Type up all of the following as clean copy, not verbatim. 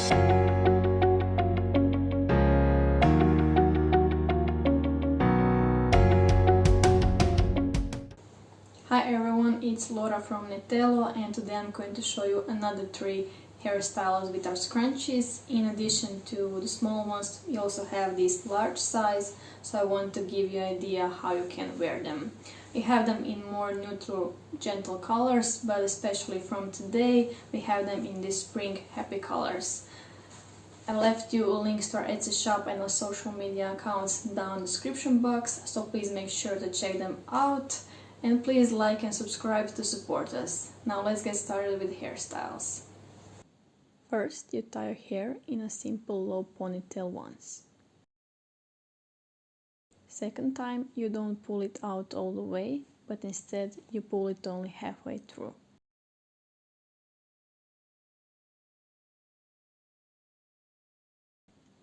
Hi everyone, it's Laura from Netello, and today I'm going to show you another 3 hairstyles with our scrunchies. In addition to the small ones, we also have this large size, so I want to give you an idea how you can wear them. We have them in more neutral, gentle colors, but especially from today, we have them in these spring happy colors. I left you links to our Etsy shop and our social media accounts down in the description box, so please make sure to check them out. And please like and subscribe to support us. Now let's get started with hairstyles. First, you tie your hair in a simple low ponytail once. Second time, you don't pull it out all the way, but instead you pull it only halfway through.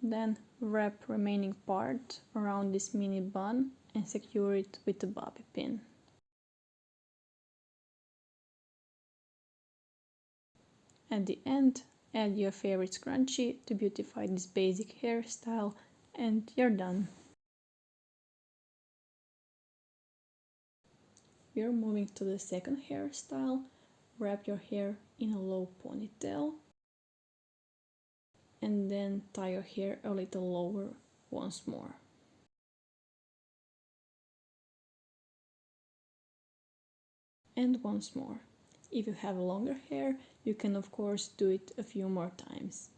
Then wrap remaining part around this mini bun and secure it with a bobby pin. At the end, add your favorite scrunchie to beautify this basic hairstyle, and you're done. We're moving to the second hairstyle. Wrap your hair in a low ponytail and then tie your hair a little lower once more. And once more. If you have longer hair, you can of course do it a few more times.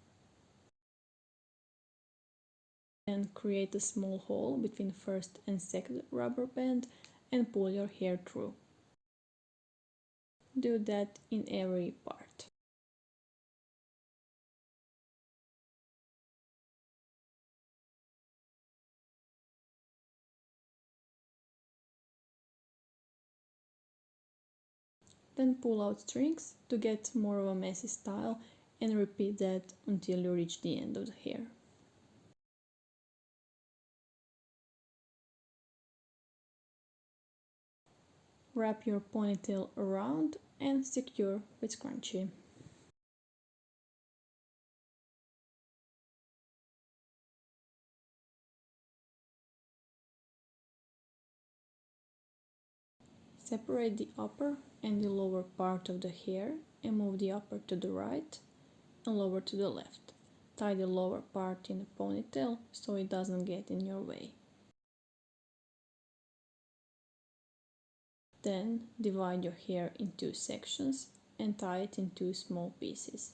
Then create a small hole between first and second rubber band and pull your hair through. Do that in every part. Then pull out strings to get more of a messy style and repeat that until you reach the end of the hair. Wrap your ponytail around and secure with scrunchie. Separate the upper and the lower part of the hair and move the upper to the right and lower to the left. Tie the lower part in a ponytail so it doesn't get in your way. Then divide your hair in 2 sections and tie it in 2 small pieces.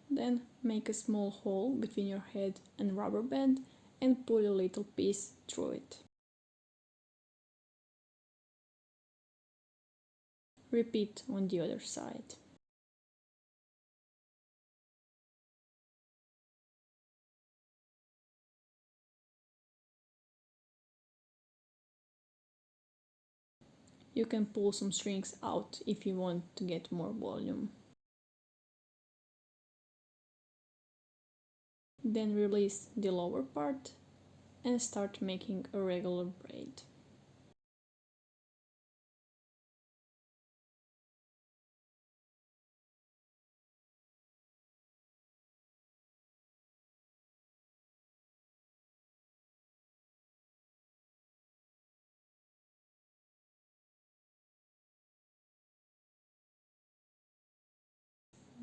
Then make a small hole between your head and rubber band and pull a little piece through it. Repeat on the other side. You can pull some strings out if you want to get more volume. Then release the lower part and start making a regular braid.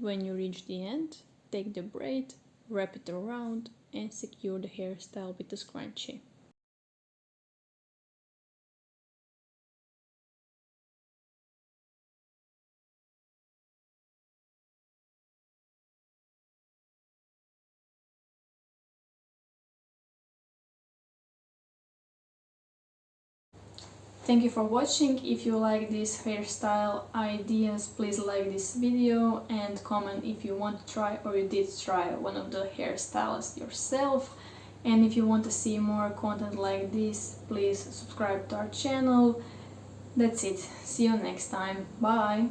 When you reach the end, take the braid, wrap it around and secure the hairstyle with a scrunchie. Thank you for watching. If you like this hairstyle ideas, please like this video and comment if you want to try or you did try one of the hairstyles yourself. And if you want to see more content like this, please subscribe to our channel. That's it. See you next time. Bye!